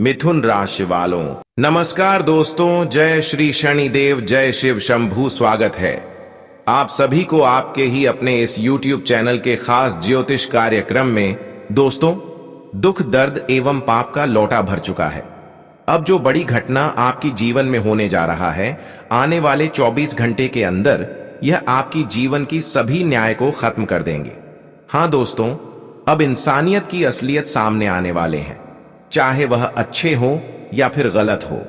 मिथुन राशि वालों, नमस्कार दोस्तों। जय श्री शनिदेव, जय शिव शंभू। स्वागत है आप सभी को आपके ही अपने इस YouTube चैनल के खास ज्योतिष कार्यक्रम में। दोस्तों, दुख, दर्द एवं पाप का लौटा भर चुका है। अब जो बड़ी घटना आपकी जीवन में होने जा रहा है, आने वाले 24 घंटे के अंदर यह आपकी जीवन की सभी न्याय को खत्म कर देंगे। हाँ दोस्तों, अब इंसानियत की असलियत सामने आने वाले हैं, चाहे वह अच्छे हो या फिर गलत हो।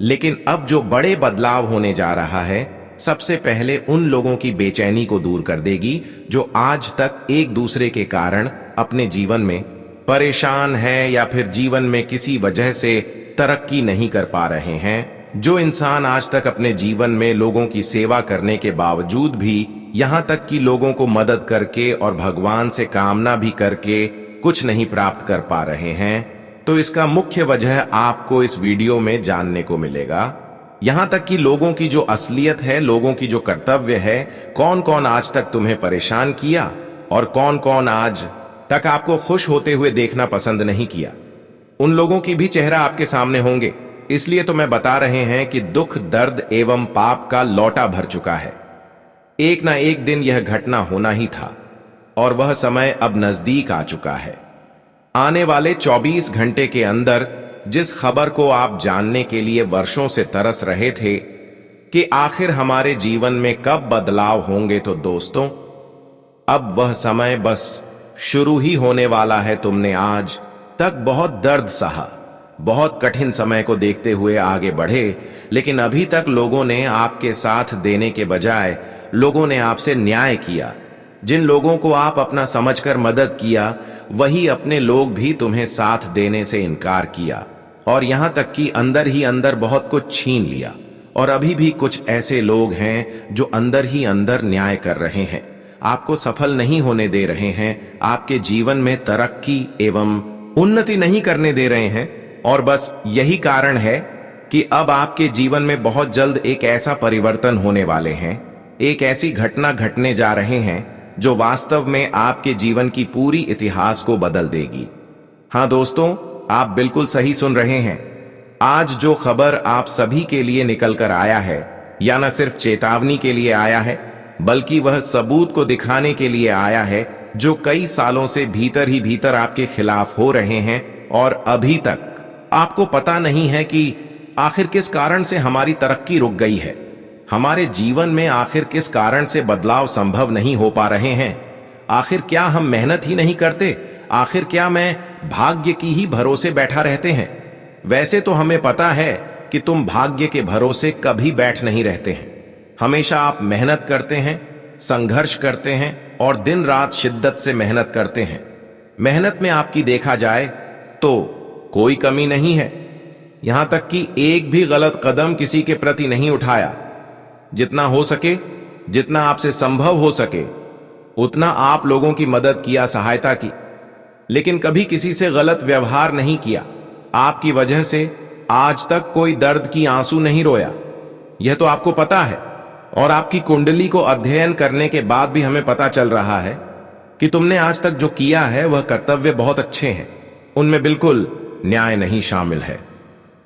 लेकिन अब जो बड़े बदलाव होने जा रहा है, सबसे पहले उन लोगों की बेचैनी को दूर कर देगी जो आज तक एक दूसरे के कारण अपने जीवन में परेशान हैं या फिर जीवन में किसी वजह से तरक्की नहीं कर पा रहे हैं। जो इंसान आज तक अपने जीवन में लोगों की सेवा करने के बावजूद भी, यहां तक कि लोगों को मदद करके और भगवान से कामना भी करके कुछ नहीं प्राप्त कर पा रहे हैं, तो इसका मुख्य वजह आपको इस वीडियो में जानने को मिलेगा। यहां तक कि लोगों की जो असलियत है, लोगों की जो कर्तव्य है, कौन कौन आज तक तुम्हें परेशान किया और कौन कौन आज तक आपको खुश होते हुए देखना पसंद नहीं किया, उन लोगों की भी चेहरा आपके सामने होंगे। इसलिए तो मैं बता रहे हैं कि दुख, दर्द एवं पाप का लौटा भर चुका है। एक ना एक दिन यह घटना होना ही था और वह समय अब नजदीक आ चुका है। आने वाले 24 घंटे के अंदर जिस खबर को आप जानने के लिए वर्षों से तरस रहे थे कि आखिर हमारे जीवन में कब बदलाव होंगे, तो दोस्तों, अब वह समय बस शुरू ही होने वाला है। तुमने आज तक बहुत दर्द सहा, बहुत कठिन समय को देखते हुए आगे बढ़े, लेकिन अभी तक लोगों ने आपके साथ देने के बजाय लोगों ने आपसे न्याय किया। जिन लोगों को आप अपना समझकर मदद किया, वही अपने लोग भी तुम्हें साथ देने से इनकार किया और यहां तक कि अंदर ही अंदर बहुत कुछ छीन लिया। और अभी भी कुछ ऐसे लोग हैं जो अंदर ही अंदर न्याय कर रहे हैं, आपको सफल नहीं होने दे रहे हैं, आपके जीवन में तरक्की एवं उन्नति नहीं करने दे रहे हैं। और बस यही कारण है कि अब आपके जीवन में बहुत जल्द एक ऐसा परिवर्तन होने वाले हैं, एक ऐसी घटना घटने जा रहे हैं जो वास्तव में आपके जीवन की पूरी इतिहास को बदल देगी। हां दोस्तों, आप बिल्कुल सही सुन रहे हैं। आज जो खबर आप सभी के लिए निकल कर आया है, या न सिर्फ चेतावनी के लिए आया है, बल्कि वह सबूत को दिखाने के लिए आया है जो कई सालों से भीतर ही भीतर आपके खिलाफ हो रहे हैं। और अभी तक आपको पता नहीं है कि आखिर किस कारण से हमारी तरक्की रुक गई है, हमारे जीवन में आखिर किस कारण से बदलाव संभव नहीं हो पा रहे हैं। आखिर क्या हम मेहनत ही नहीं करते? आखिर क्या मैं भाग्य की ही भरोसे बैठा रहते हैं? वैसे तो हमें पता है कि तुम भाग्य के भरोसे कभी बैठ नहीं रहते हैं। हमेशा आप मेहनत करते हैं, संघर्ष करते हैं और दिन रात शिद्दत से मेहनत करते हैं। मेहनत में आपकी देखा जाए तो कोई कमी नहीं है, यहां तक कि एक भी गलत कदम किसी के प्रति नहीं उठाया। जितना हो सके, जितना आपसे संभव हो सके, उतना आप लोगों की मदद किया, सहायता की, लेकिन कभी किसी से गलत व्यवहार नहीं किया। आपकी वजह से आज तक कोई दर्द की आंसू नहीं रोया, यह तो आपको पता है। और आपकी कुंडली को अध्ययन करने के बाद भी हमें पता चल रहा है कि तुमने आज तक जो किया है वह कर्तव्य बहुत अच्छे हैं, उनमें बिल्कुल न्याय नहीं शामिल है,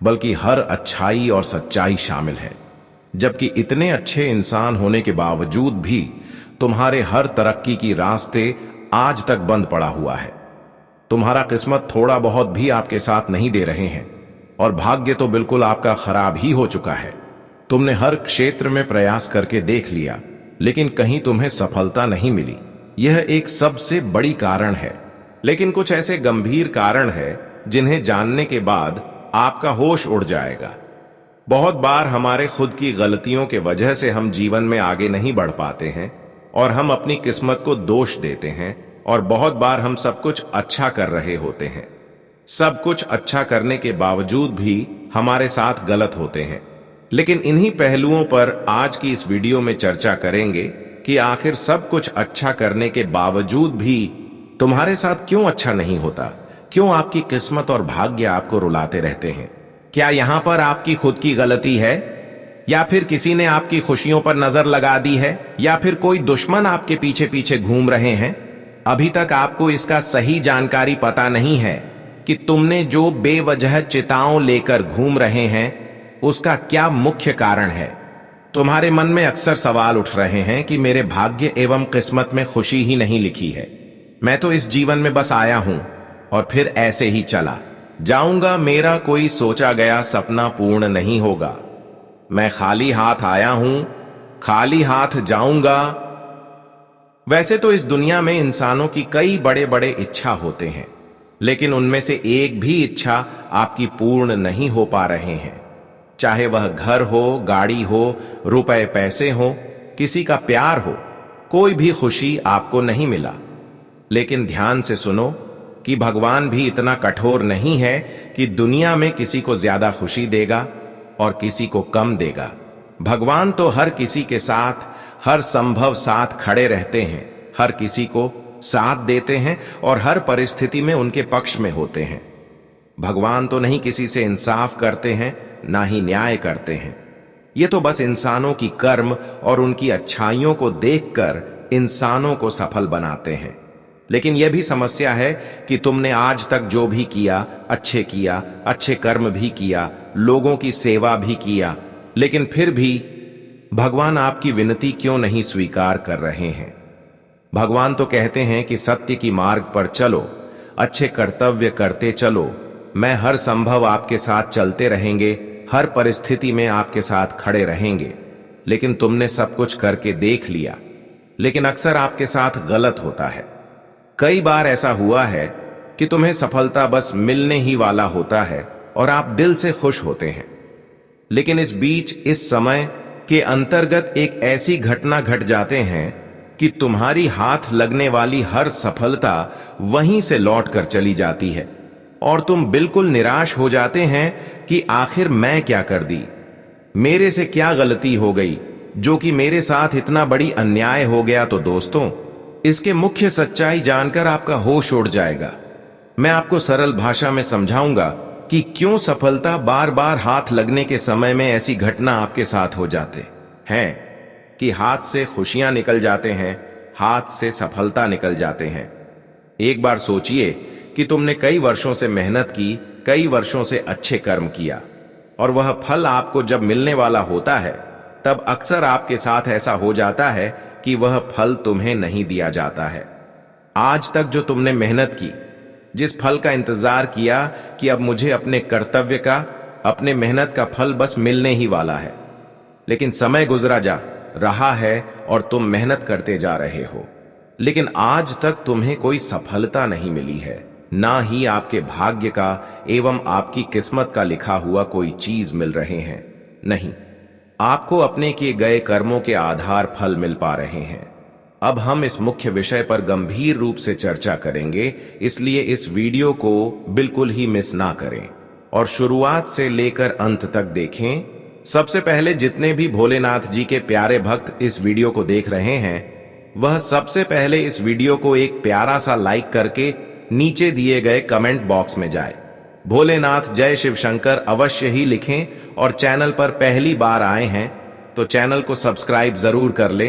बल्कि हर अच्छाई और सच्चाई शामिल है। जबकि इतने अच्छे इंसान होने के बावजूद भी तुम्हारे हर तरक्की की रास्ते आज तक बंद पड़ा हुआ है। तुम्हारा किस्मत थोड़ा बहुत भी आपके साथ नहीं दे रहे हैं और भाग्य तो बिल्कुल आपका खराब ही हो चुका है। तुमने हर क्षेत्र में प्रयास करके देख लिया, लेकिन कहीं तुम्हें सफलता नहीं मिली। यह एक सबसे बड़ी कारण है, लेकिन कुछ ऐसे गंभीर कारण है जिन्हें जानने के बाद आपका होश उड़ जाएगा। बहुत बार हमारे खुद की गलतियों के वजह से हम जीवन में आगे नहीं बढ़ पाते हैं और हम अपनी किस्मत को दोष देते हैं। और बहुत बार हम सब कुछ अच्छा कर रहे होते हैं, सब कुछ अच्छा करने के बावजूद भी हमारे साथ गलत होते हैं। लेकिन इन्हीं पहलुओं पर आज की इस वीडियो में चर्चा करेंगे कि आखिर सब कुछ अच्छा करने के बावजूद भी तुम्हारे साथ क्यों अच्छा नहीं होता, क्यों आपकी किस्मत और भाग्य आपको रुलाते रहते हैं। क्या यहां पर आपकी खुद की गलती है, या फिर किसी ने आपकी खुशियों पर नजर लगा दी है, या फिर कोई दुश्मन आपके पीछे पीछे घूम रहे हैं? अभी तक आपको इसका सही जानकारी पता नहीं है, कि तुमने जो बेवजह चिताओं लेकर घूम रहे हैं उसका क्या मुख्य कारण है। तुम्हारे मन में अक्सर सवाल उठ रहे हैं कि मेरे भाग्य एवं किस्मत में खुशी ही नहीं लिखी है। मैं तो इस जीवन में बस आया हूं और फिर ऐसे ही चला जाऊंगा। मेरा कोई सोचा गया सपना पूर्ण नहीं होगा। मैं खाली हाथ आया हूं, खाली हाथ जाऊंगा। वैसे तो इस दुनिया में इंसानों की कई बड़े बड़े इच्छा होते हैं, लेकिन उनमें से एक भी इच्छा आपकी पूर्ण नहीं हो पा रहे हैं। चाहे वह घर हो, गाड़ी हो, रुपए पैसे हो, किसी का प्यार हो, कोई भी खुशी आपको नहीं मिला। लेकिन ध्यान से सुनो कि भगवान भी इतना कठोर नहीं है कि दुनिया में किसी को ज्यादा खुशी देगा और किसी को कम देगा। भगवान तो हर किसी के साथ हर संभव साथ खड़े रहते हैं, हर किसी को साथ देते हैं और हर परिस्थिति में उनके पक्ष में होते हैं। भगवान तो नहीं किसी से इंसाफ करते हैं, ना ही न्याय करते हैं। ये तो बस इंसानों की कर्म और उनकी अच्छाइयों को देखकर इंसानों को सफल बनाते हैं। लेकिन यह भी समस्या है कि तुमने आज तक जो भी किया, अच्छे कर्म भी किया, लोगों की सेवा भी किया, लेकिन फिर भी भगवान आपकी विनती क्यों नहीं स्वीकार कर रहे हैं। भगवान तो कहते हैं कि सत्य की मार्ग पर चलो, अच्छे कर्तव्य करते चलो, मैं हर संभव आपके साथ चलते रहेंगे, हर परिस्थिति में आपके साथ खड़े रहेंगे। लेकिन तुमने सब कुछ करके देख लिया, लेकिन अक्सर आपके साथ गलत होता है। कई बार ऐसा हुआ है कि तुम्हें सफलता बस मिलने ही वाला होता है और आप दिल से खुश होते हैं, लेकिन इस बीच इस समय के अंतर्गत एक ऐसी घटना घट जाते हैं कि तुम्हारी हाथ लगने वाली हर सफलता वहीं से लौट कर चली जाती है और तुम बिल्कुल निराश हो जाते हैं कि आखिर मैं क्या कर दी, मेरे से क्या गलती हो गई जो कि मेरे साथ इतना बड़ी अन्याय हो गया। तो दोस्तों, इसके मुख्य सच्चाई जानकर आपका होश उड़ जाएगा। मैं आपको सरल भाषा में समझाऊंगा कि क्यों सफलता बार बार हाथ लगने के समय में ऐसी घटना आपके साथ हो जाते हैं कि हाथ से खुशियां निकल जाते हैं, हाथ से सफलता निकल जाते हैं। एक बार सोचिए कि तुमने कई वर्षों से मेहनत की, कई वर्षों से अच्छे कर्म किया और वह फल आपको जब मिलने वाला होता है तब अक्सर आपके साथ ऐसा हो जाता है कि वह फल तुम्हें नहीं दिया जाता है। आज तक जो तुमने मेहनत की, जिस फल का इंतजार किया कि अब मुझे अपने कर्तव्य का, अपने मेहनत का फल बस मिलने ही वाला है, लेकिन समय गुजरा जा रहा है और तुम मेहनत करते जा रहे हो, लेकिन आज तक तुम्हें कोई सफलता नहीं मिली है, ना ही आपके भाग्य का एवं आपकी किस्मत का लिखा हुआ कोई चीज मिल रहे हैं। नहीं, आपको अपने किए गए कर्मों के आधार फल मिल पा रहे हैं। अब हम इस मुख्य विषय पर गंभीर रूप से चर्चा करेंगे, इसलिए इस वीडियो को बिल्कुल ही मिस ना करें और शुरुआत से लेकर अंत तक देखें। सबसे पहले जितने भी भोलेनाथ जी के प्यारे भक्त इस वीडियो को देख रहे हैं, वह सबसे पहले इस वीडियो को एक प्यारा सा लाइक करके नीचे दिए गए कमेंट बॉक्स में जाए भोलेनाथ जय शिव शंकर अवश्य ही लिखें और चैनल पर पहली बार आए हैं तो चैनल को सब्सक्राइब जरूर कर ले।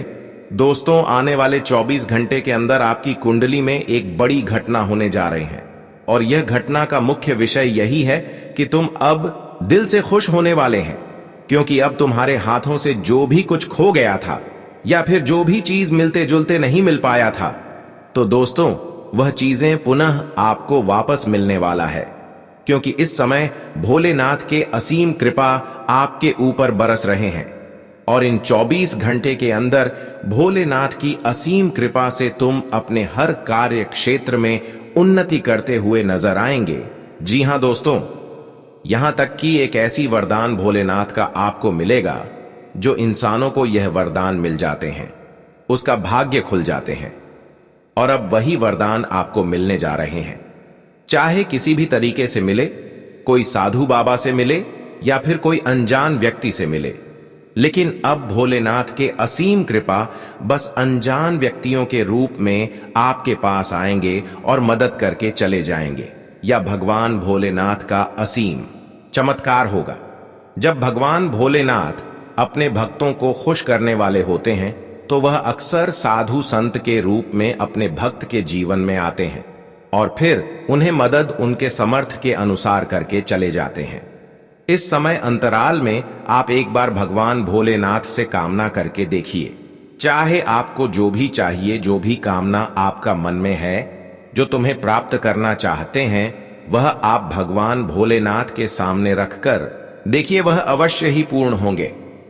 दोस्तों, आने वाले 24 घंटे के अंदर आपकी कुंडली में एक बड़ी घटना होने जा रही है और यह घटना का मुख्य विषय यही है कि तुम अब दिल से खुश होने वाले हैं, क्योंकि अब तुम्हारे हाथों से जो भी कुछ खो गया था या फिर जो भी चीज मिलते जुलते नहीं मिल पाया था, तो दोस्तों वह चीजें पुनः आपको वापस मिलने वाला है, क्योंकि इस समय भोलेनाथ के असीम कृपा आपके ऊपर बरस रहे हैं और इन 24 घंटे के अंदर भोलेनाथ की असीम कृपा से तुम अपने हर कार्य क्षेत्र में उन्नति करते हुए नजर आएंगे। जी हां दोस्तों, यहां तक कि एक ऐसी वरदान भोलेनाथ का आपको मिलेगा जो इंसानों को यह वरदान मिल जाते हैं, उसका भाग्य खुल जाते हैं और अब वही वरदान आपको मिलने जा रहे हैं। चाहे किसी भी तरीके से मिले, कोई साधु बाबा से मिले या फिर कोई अनजान व्यक्ति से मिले, लेकिन अब भोलेनाथ के असीम कृपा बस अनजान व्यक्तियों के रूप में आपके पास आएंगे और मदद करके चले जाएंगे, या भगवान भोलेनाथ का असीम चमत्कार होगा। जब भगवान भोलेनाथ अपने भक्तों को खुश करने वाले होते हैं तो वह अक्सर साधु संत के रूप में अपने भक्त के जीवन में आते हैं और फिर उन्हें मदद उनके समर्थ के अनुसार करके चले जाते हैं। इस समय अंतराल में आप एक बार भगवान भोलेनाथ से कामना करके देखिए। चाहे आपको जो भी चाहिए, जो भी कामना आपका मन में है, जो तुम्हें प्राप्त करना चाहते हैं, वह आप भगवान भोलेनाथ के सामने रखकर देखिए, वह अवश्य ही पूर्ण होंगे।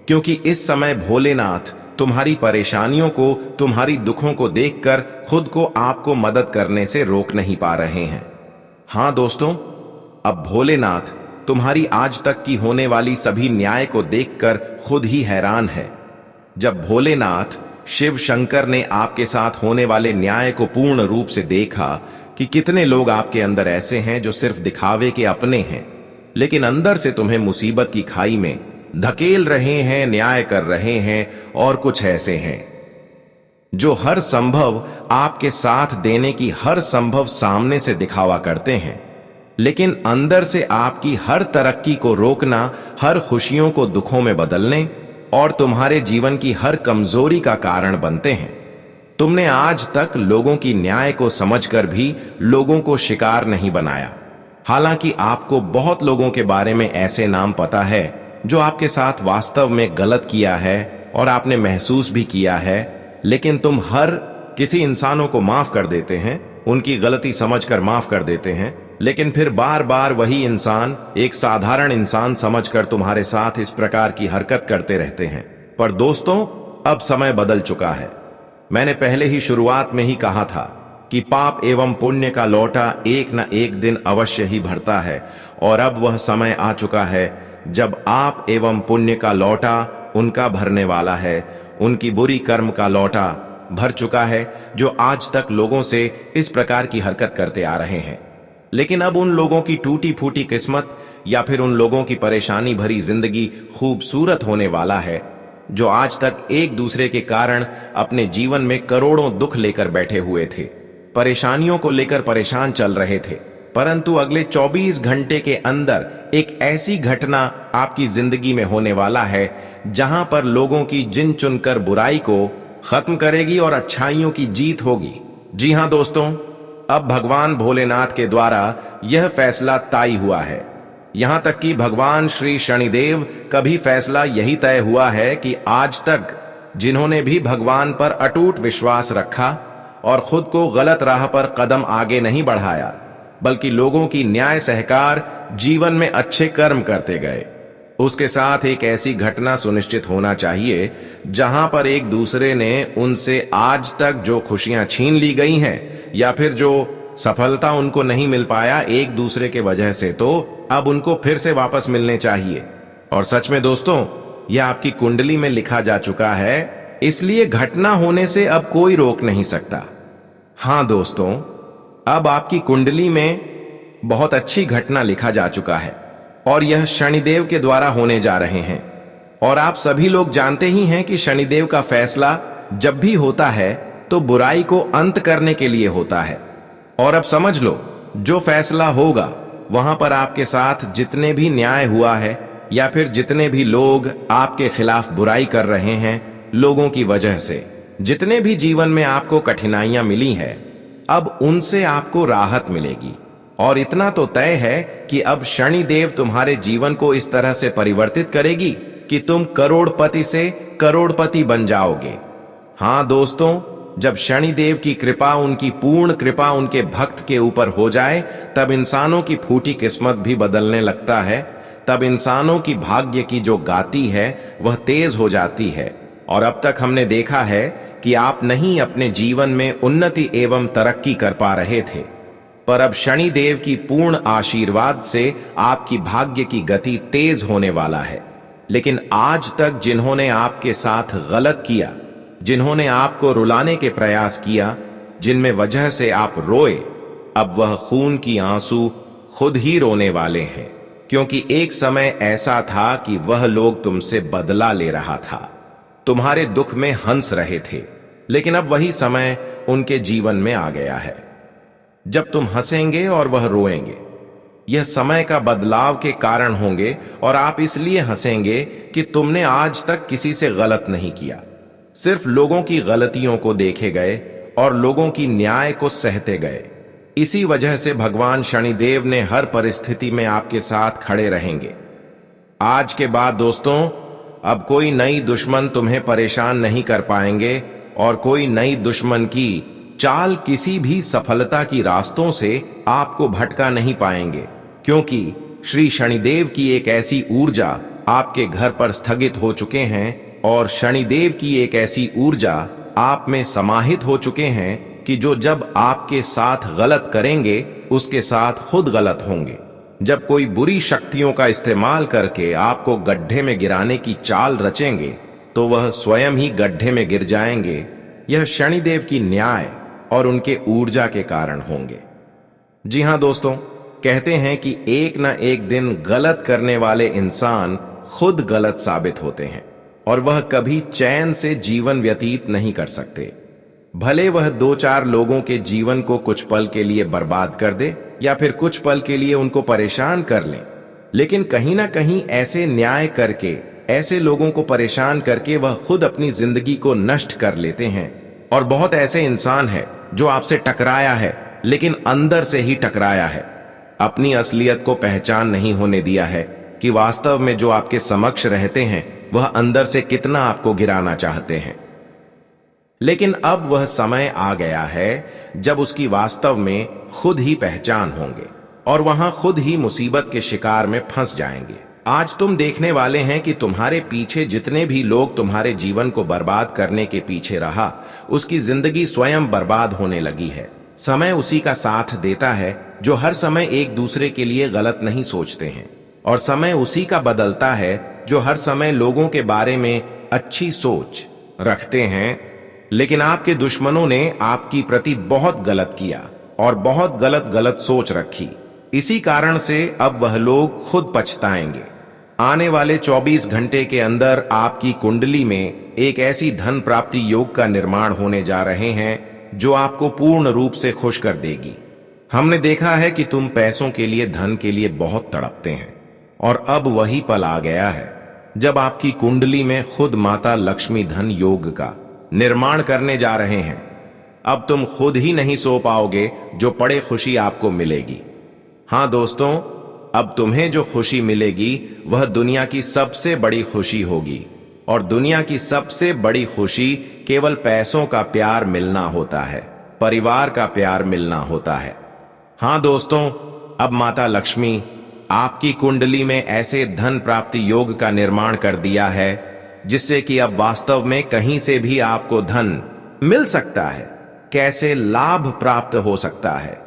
क्योंकि इस समय भोलेनाथ तुम्हारी परेशानियों को, तुम्हारी दुखों को देखकर खुद को आपको मदद करने से रोक नहीं पा रहे हैं। हां दोस्तों, अब भोलेनाथ तुम्हारी आज तक की होने वाली सभी न्याय को देखकर खुद ही हैरान है। जब भोलेनाथ शिव शंकर ने आपके साथ होने वाले न्याय को पूर्ण रूप से देखा कि कितने लोग आपके अंदर ऐसे हैं जो सिर्फ दिखावे के अपने हैं, लेकिन अंदर से तुम्हें मुसीबत की खाई में धकेल रहे हैं, न्याय कर रहे हैं, और कुछ ऐसे हैं जो हर संभव आपके साथ देने की हर संभव सामने से दिखावा करते हैं, लेकिन अंदर से आपकी हर तरक्की को रोकना, हर खुशियों को दुखों में बदलने और तुम्हारे जीवन की हर कमजोरी का कारण बनते हैं। तुमने आज तक लोगों की न्याय को समझकर भी लोगों को शिकार नहीं बनाया। हालांकि आपको बहुत लोगों के बारे में ऐसे नाम पता है जो आपके साथ वास्तव में गलत किया है और आपने महसूस भी किया है, लेकिन तुम हर किसी इंसानों को माफ कर देते हैं, उनकी गलती समझकर माफ कर देते हैं, लेकिन फिर बार बार वही इंसान एक साधारण इंसान समझकर तुम्हारे साथ इस प्रकार की हरकत करते रहते हैं। पर दोस्तों, अब समय बदल चुका है। मैंने पहले ही शुरुआत में ही कहा था कि पाप एवं पुण्य का लौटा एक न एक दिन अवश्य ही भरता है, और अब वह समय आ चुका है जब आप एवं पुण्य का लौटा उनका भरने वाला है। उनकी बुरी कर्म का लौटा भर चुका है जो आज तक लोगों से इस प्रकार की हरकत करते आ रहे हैं। लेकिन अब उन लोगों की टूटी फूटी किस्मत या फिर उन लोगों की परेशानी भरी जिंदगी खूबसूरत होने वाला है जो आज तक एक दूसरे के कारण अपने जीवन में करोड़ों दुख लेकर बैठे हुए थे, परेशानियों को लेकर परेशान चल रहे थे, परंतु अगले 24 घंटे के अंदर एक ऐसी घटना आपकी जिंदगी में होने वाला है जहां पर लोगों की जिन चुनकर बुराई को खत्म करेगी और अच्छाइयों की जीत होगी। जी हां दोस्तों, अब भगवान भोलेनाथ के द्वारा यह फैसला तय हुआ है। यहां तक कि भगवान श्री शनिदेव का भी फैसला यही तय हुआ है कि आज तक जिन्होंने भी भगवान पर अटूट विश्वास रखा और खुद को गलत राह पर कदम आगे नहीं बढ़ाया, बल्कि लोगों की न्याय सहकार जीवन में अच्छे कर्म करते गए, उसके साथ एक ऐसी घटना सुनिश्चित होना चाहिए जहां पर एक दूसरे ने उनसे आज तक जो खुशियां छीन ली गई हैं या फिर जो सफलता उनको नहीं मिल पाया एक दूसरे के वजह से, तो अब उनको फिर से वापस मिलने चाहिए। और सच में दोस्तों, यह आपकी कुंडली में लिखा जा चुका है, इसलिए घटना होने से अब कोई रोक नहीं सकता। हां दोस्तों, अब आपकी कुंडली में बहुत अच्छी घटना लिखा जा चुका है और यह शनिदेव के द्वारा होने जा रहे हैं। और आप सभी लोग जानते ही हैं कि शनिदेव का फैसला जब भी होता है तो बुराई को अंत करने के लिए होता है। और अब समझ लो, जो फैसला होगा वहां पर आपके साथ जितने भी न्याय हुआ है या फिर जितने भी लोग आपके खिलाफ बुराई कर रहे हैं, लोगों की वजह से जितने भी जीवन में आपको कठिनाइयां मिली है, अब उनसे आपको राहत मिलेगी। और इतना तो तय है कि अब शनिदेव तुम्हारे जीवन को इस तरह से परिवर्तित करेगी कि तुम करोड़पति से करोड़पति बन जाओगे। हां दोस्तों, जब शनिदेव की कृपा, उनकी पूर्ण कृपा उनके भक्त के ऊपर हो जाए, तब इंसानों की फूटी किस्मत भी बदलने लगता है। तब इंसानों की भाग्य की जो गाती है वह तेज हो जाती है। और अब तक हमने देखा है कि आप नहीं अपने जीवन में उन्नति एवं तरक्की कर पा रहे थे, पर अब शनिदेव की पूर्ण आशीर्वाद से आपकी भाग्य की गति तेज होने वाला है। लेकिन आज तक जिन्होंने आपके साथ गलत किया, जिन्होंने आपको रुलाने के प्रयास किया, जिनमें वजह से आप रोए, अब वह खून की आंसू खुद ही रोने वाले हैं। क्योंकि एक समय ऐसा था कि वह लोग तुमसे बदला ले रहा था, तुम्हारे दुख में हंस रहे थे, लेकिन अब वही समय उनके जीवन में आ गया है जब तुम हंसेंगे और वह रोएंगे। यह समय का बदलाव के कारण होंगे और आप इसलिए हंसेंगे कि तुमने आज तक किसी से गलत नहीं किया, सिर्फ लोगों की गलतियों को देखे गए और लोगों की न्याय को सहते गए। इसी वजह से भगवान शनिदेव ने हर परिस्थिति में आपके साथ खड़े रहेंगे। आज के बाद दोस्तों, अब कोई नई दुश्मन तुम्हें परेशान नहीं कर पाएंगे और कोई नई दुश्मन की चाल किसी भी सफलता की रास्तों से आपको भटका नहीं पाएंगे, क्योंकि श्री शनिदेव की एक ऐसी ऊर्जा आपके घर पर स्थगित हो चुके हैं और शनिदेव की एक ऐसी ऊर्जा आप में समाहित हो चुके हैं कि जो जब आपके साथ गलत करेंगे उसके साथ खुद गलत होंगे। जब कोई बुरी शक्तियों का इस्तेमाल करके आपको गड्ढे में गिराने की चाल रचेंगे तो वह स्वयं ही गड्ढे में गिर जाएंगे। यह शनिदेव की न्याय और उनके ऊर्जा के कारण होंगे। जी हां दोस्तों, कहते हैं कि एक न एक दिन गलत करने वाले इंसान खुद गलत साबित होते हैं और वह कभी चैन से जीवन व्यतीत नहीं कर सकते। भले वह 2-4 लोगों के जीवन को कुछ पल के लिए बर्बाद कर दे या फिर कुछ पल के लिए उनको परेशान कर लें, लेकिन कहीं ना कहीं ऐसे न्याय करके, ऐसे लोगों को परेशान करके वह खुद अपनी जिंदगी को नष्ट कर लेते हैं। और बहुत ऐसे इंसान हैं जो आपसे टकराया है लेकिन अंदर से ही टकराया है, अपनी असलियत को पहचान नहीं होने दिया है कि वास्तव में जो आपके समक्ष रहते हैं वह अंदर से कितना आपको गिराना चाहते हैं। लेकिन अब वह समय आ गया है जब उसकी वास्तव में खुद ही पहचान होंगे और वहां खुद ही मुसीबत के शिकार में फंस जाएंगे। आज तुम देखने वाले हैं कि तुम्हारे पीछे जितने भी लोग तुम्हारे जीवन को बर्बाद करने के पीछे रहा, उसकी जिंदगी स्वयं बर्बाद होने लगी है। समय उसी का साथ देता है जो हर समय एक दूसरे के लिए गलत नहीं सोचते हैं, और समय उसी का बदलता है जो हर समय लोगों के बारे में अच्छी सोच रखते हैं। लेकिन आपके दुश्मनों ने आपकी प्रति बहुत गलत किया और बहुत गलत सोच रखी। इसी कारण से अब वह लोग खुद पछताएंगे। आने वाले 24 घंटे के अंदर आपकी कुंडली में एक ऐसी धन प्राप्ति योग का निर्माण होने जा रहे हैं जो आपको पूर्ण रूप से खुश कर देगी। हमने देखा है कि तुम पैसों के लिए, धन के लिए बहुत तड़पते हैं और अब वही पल आ गया है जब आपकी कुंडली में खुद माता लक्ष्मी धन योग का निर्माण करने जा रहे हैं। अब तुम खुद ही नहीं सो पाओगे जो पड़े खुशी आपको मिलेगी। हां दोस्तों, अब तुम्हें जो खुशी मिलेगी वह दुनिया की सबसे बड़ी खुशी होगी, और दुनिया की सबसे बड़ी खुशी केवल पैसों का प्यार मिलना होता है, परिवार का प्यार मिलना होता है। हां दोस्तों, अब माता लक्ष्मी आपकी कुंडली में ऐसे धन प्राप्ति योग का निर्माण कर दिया है जिससे कि अब वास्तव में कहीं से भी आपको धन मिल सकता है। कैसे लाभ प्राप्त हो सकता है?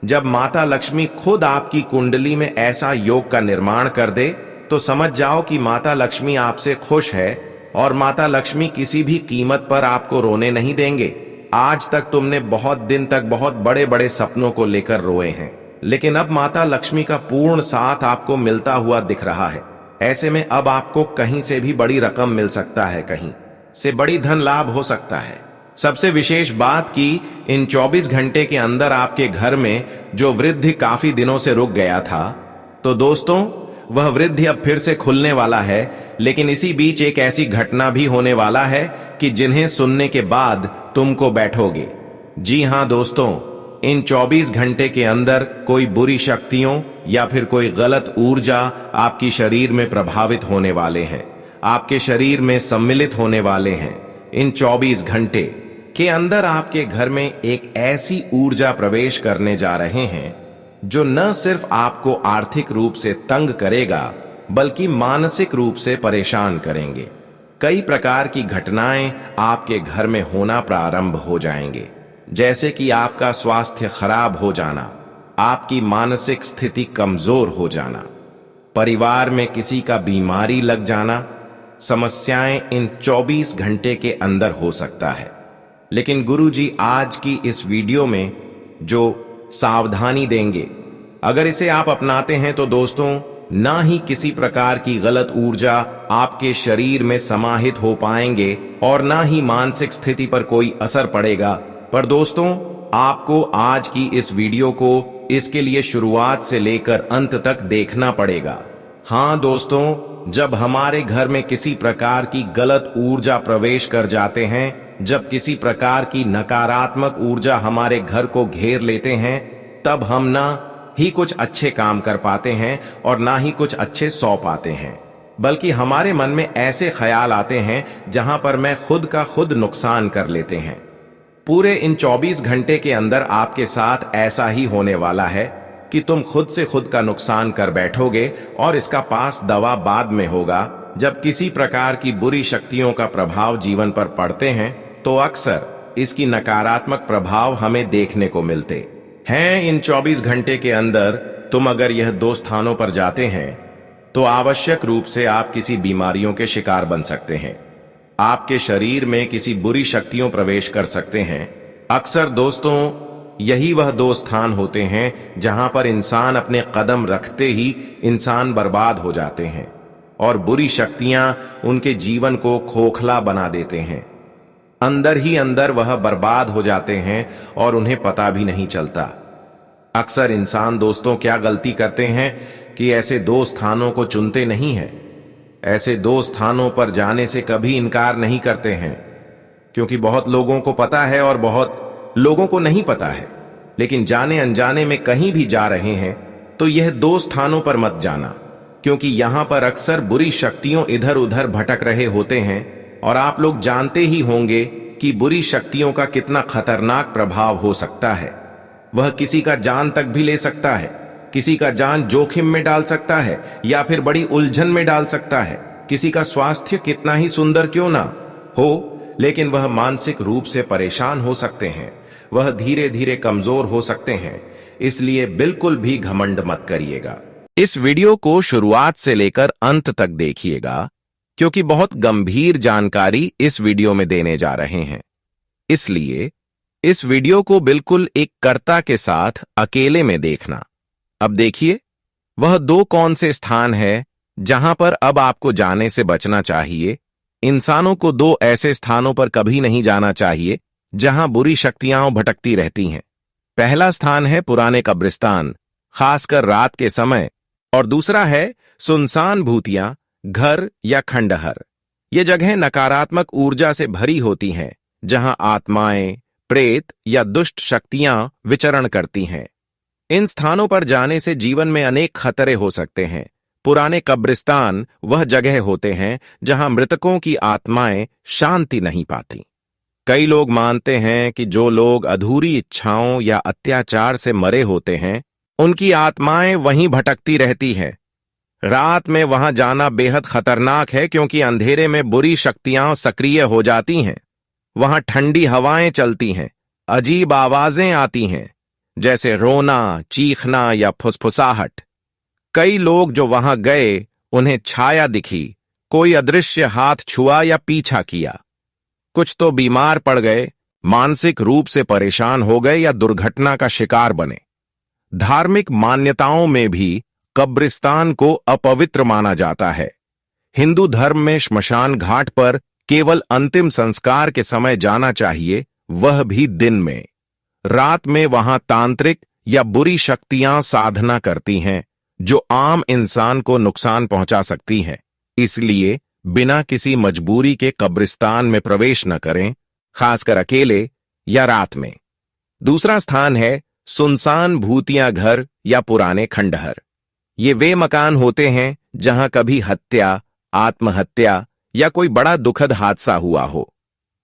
जब माता लक्ष्मी खुद आपकी कुंडली में ऐसा योग का निर्माण कर दे तो समझ जाओ कि माता लक्ष्मी आपसे खुश है और माता लक्ष्मी किसी भी कीमत पर आपको रोने नहीं देंगे। आज तक तुमने बहुत दिन तक बहुत बड़े बड़े सपनों को लेकर रोए हैं, लेकिन अब माता लक्ष्मी का पूर्ण साथ आपको मिलता हुआ दिख रहा है। ऐसे में अब आपको कहीं से भी बड़ी रकम मिल सकता है, कहीं से बड़ी धन लाभ हो सकता है। सबसे विशेष बात कि इन 24 घंटे के अंदर आपके घर में जो वृद्धि काफी दिनों से रुक गया था, तो दोस्तों वह वृद्धि अब फिर से खुलने वाला है। लेकिन इसी बीच एक ऐसी घटना भी होने वाला है कि जिन्हें सुनने के बाद तुमको बैठोगे। जी हां दोस्तों, इन 24 घंटे के अंदर कोई बुरी शक्तियों या फिर कोई गलत ऊर्जा आपकी शरीर में प्रभावित होने वाले हैं, आपके शरीर में सम्मिलित होने वाले हैं। इन 24 घंटे के अंदर आपके घर में एक ऐसी ऊर्जा प्रवेश करने जा रहे हैं जो न सिर्फ आपको आर्थिक रूप से तंग करेगा बल्कि मानसिक रूप से परेशान करेंगे। कई प्रकार की घटनाएं आपके घर में होना प्रारंभ हो जाएंगे, जैसे कि आपका स्वास्थ्य खराब हो जाना, आपकी मानसिक स्थिति कमजोर हो जाना, परिवार में किसी का बीमारी लग जाना। समस्याएं इन 24 घंटे के अंदर हो सकता है। लेकिन गुरुजी आज की इस वीडियो में जो सावधानी देंगे, अगर इसे आप अपनाते हैं तो दोस्तों ना ही किसी प्रकार की गलत ऊर्जा आपके शरीर में समाहित हो पाएंगे और ना ही मानसिक स्थिति पर कोई असर पड़ेगा। पर दोस्तों आपको आज की इस वीडियो को इसके लिए शुरुआत से लेकर अंत तक देखना पड़ेगा। हां दोस्तों, जब हमारे घर में किसी प्रकार की गलत ऊर्जा प्रवेश कर जाते हैं, जब किसी प्रकार की नकारात्मक ऊर्जा हमारे घर को घेर लेते हैं, तब हम ना ही कुछ अच्छे काम कर पाते हैं और ना ही कुछ अच्छे सौ पाते हैं, बल्कि हमारे मन में ऐसे ख्याल आते हैं जहां पर मैं खुद का खुद नुकसान कर लेते हैं। पूरे इन 24 घंटे के अंदर आपके साथ ऐसा ही होने वाला है कि तुम खुद से खुद का नुकसान कर बैठोगे और इसका पास दवा बाद में होगा। जब किसी प्रकार की बुरी शक्तियों का प्रभाव जीवन पर पड़ते हैं तो अक्सर इसकी नकारात्मक प्रभाव हमें देखने को मिलते हैं। इन 24 घंटे के अंदर तुम अगर यह 2 स्थानों पर जाते हैं तो आवश्यक रूप से आप किसी बीमारियों के शिकार बन सकते हैं। आपके शरीर में किसी बुरी शक्तियों प्रवेश कर सकते हैं। अक्सर दोस्तों, यही वह 2 स्थान होते हैं जहां पर इंसान अपने कदम रखते ही इंसान बर्बाद हो जाते हैं और बुरी शक्तियां उनके जीवन को खोखला बना देते हैं। अंदर ही अंदर वह बर्बाद हो जाते हैं और उन्हें पता भी नहीं चलता। अक्सर इंसान दोस्तों क्या गलती करते हैं कि ऐसे 2 स्थानों को चुनते नहीं हैं। ऐसे 2 स्थानों पर जाने से कभी इनकार नहीं करते हैं, क्योंकि बहुत लोगों को पता है और बहुत लोगों को नहीं पता है। लेकिन जाने अनजाने में कहीं भी जा रहे हैं तो यह 2 स्थानों पर मत जाना, क्योंकि यहां पर अक्सर बुरी शक्तियों इधर उधर भटक रहे होते हैं और आप लोग जानते ही होंगे कि बुरी शक्तियों का कितना खतरनाक प्रभाव हो सकता है। वह किसी का जान तक भी ले सकता है, किसी का जान जोखिम में डाल सकता है या फिर बड़ी उलझन में डाल सकता है। किसी का स्वास्थ्य कितना ही सुंदर क्यों ना हो, लेकिन वह मानसिक रूप से परेशान हो सकते हैं, वह धीरे धीरे कमजोर हो सकते हैं। इसलिए बिल्कुल भी घमंड मत करिएगा। इस वीडियो को शुरुआत से लेकर अंत तक देखिएगा, क्योंकि बहुत गंभीर जानकारी इस वीडियो में देने जा रहे हैं। इसलिए इस वीडियो को बिल्कुल एक कर्ता के साथ अकेले में देखना। अब देखिए, वह 2 कौन से स्थान है जहां पर अब आपको जाने से बचना चाहिए। इंसानों को 2 ऐसे स्थानों पर कभी नहीं जाना चाहिए जहां बुरी शक्तियां भटकती रहती हैं। पहला स्थान है पुराने कब्रिस्तान, खासकर रात के समय, और दूसरा है सुनसान भूतियां, घर या खंडहर। ये जगह नकारात्मक ऊर्जा से भरी होती हैं, जहां आत्माएं, प्रेत या दुष्ट शक्तियां विचरण करती हैं। इन स्थानों पर जाने से जीवन में अनेक खतरे हो सकते हैं। पुराने कब्रिस्तान वह जगह होते हैं जहां मृतकों की आत्माएं शांति नहीं पाती। कई लोग मानते हैं कि जो लोग अधूरी इच्छाओं या अत्याचार से मरे होते हैं, उनकी आत्माएं वहीं भटकती रहती हैं। रात में वहां जाना बेहद खतरनाक है, क्योंकि अंधेरे में बुरी शक्तियां सक्रिय हो जाती हैं। वहां ठंडी हवाएं चलती हैं, अजीब आवाजें आती हैं, जैसे रोना, चीखना या फुसफुसाहट। कई लोग जो वहां गए उन्हें छाया दिखी, कोई अदृश्य हाथ छुआ या पीछा किया। कुछ तो बीमार पड़ गए, मानसिक रूप से परेशान हो गए या दुर्घटना का शिकार बने। धार्मिक मान्यताओं में भी कब्रिस्तान को अपवित्र माना जाता है। हिंदू धर्म में श्मशान घाट पर केवल अंतिम संस्कार के समय जाना चाहिए, वह भी दिन में। रात में वहां तांत्रिक या बुरी शक्तियां साधना करती हैं, जो आम इंसान को नुकसान पहुंचा सकती हैं। इसलिए बिना किसी मजबूरी के कब्रिस्तान में प्रवेश न करें, खासकर अकेले या रात में। दूसरा स्थान है सुनसान भूतिया घर या पुराने खंडहर। ये वे मकान होते हैं जहां कभी हत्या, आत्महत्या या कोई बड़ा दुखद हादसा हुआ हो।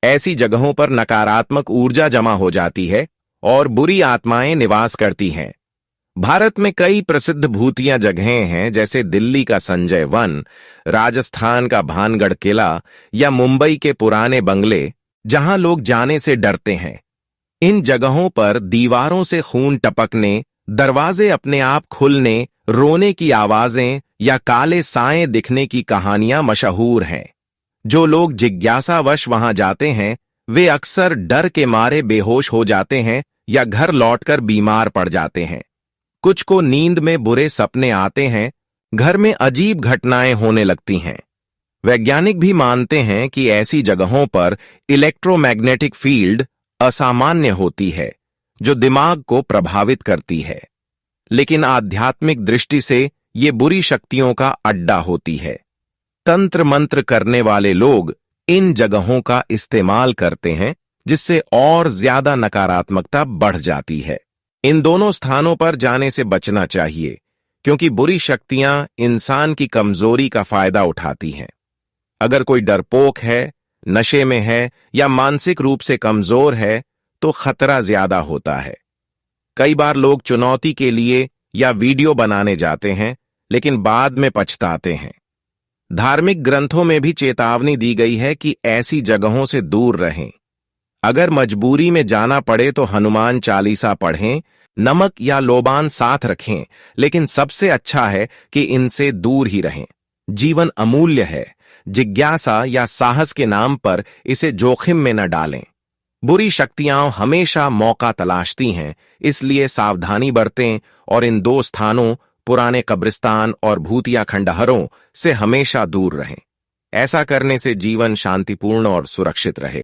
ऐसी जगहों पर नकारात्मक ऊर्जा जमा हो जाती है और बुरी आत्माएं निवास करती हैं। भारत में कई प्रसिद्ध भूतिया जगहें हैं, जैसे दिल्ली का संजय वन, राजस्थान का भानगढ़ किला या मुंबई के पुराने बंगले, जहां लोग जाने से डरते हैं। इन जगहों पर दीवारों से खून टपकने, दरवाजे अपने आप खुलने, रोने की आवाजें या काले साएं दिखने की कहानियां मशहूर हैं। जो लोग जिज्ञासावश वहां जाते हैं, वे अक्सर डर के मारे बेहोश हो जाते हैं या घर लौटकर बीमार पड़ जाते हैं। कुछ को नींद में बुरे सपने आते हैं, घर में अजीब घटनाएं होने लगती हैं। वैज्ञानिक भी मानते हैं कि ऐसी जगहों पर इलेक्ट्रोमैग्नेटिक फील्ड असामान्य होती है, जो दिमाग को प्रभावित करती है। लेकिन आध्यात्मिक दृष्टि से ये बुरी शक्तियों का अड्डा होती है। तंत्र मंत्र करने वाले लोग इन जगहों का इस्तेमाल करते हैं, जिससे और ज्यादा नकारात्मकता बढ़ जाती है। इन दोनों स्थानों पर जाने से बचना चाहिए, क्योंकि बुरी शक्तियां इंसान की कमजोरी का फायदा उठाती हैं। अगर कोई डरपोक है, नशे में है या मानसिक रूप से कमजोर है, तो खतरा ज्यादा होता है। कई बार लोग चुनौती के लिए या वीडियो बनाने जाते हैं, लेकिन बाद में पछताते हैं। धार्मिक ग्रंथों में भी चेतावनी दी गई है कि ऐसी जगहों से दूर रहें। अगर मजबूरी में जाना पड़े तो हनुमान चालीसा पढ़ें, नमक या लोबान साथ रखें, लेकिन सबसे अच्छा है कि इनसे दूर ही रहें। जीवन अमूल्य है, जिज्ञासा या साहस के नाम पर इसे जोखिम में न डालें। बुरी शक्तियां हमेशा मौका तलाशती हैं, इसलिए सावधानी बरतें और इन दो स्थानों, पुराने कब्रिस्तान और भूतिया खंडहरों से हमेशा दूर रहें। ऐसा करने से जीवन शांतिपूर्ण और सुरक्षित रहे।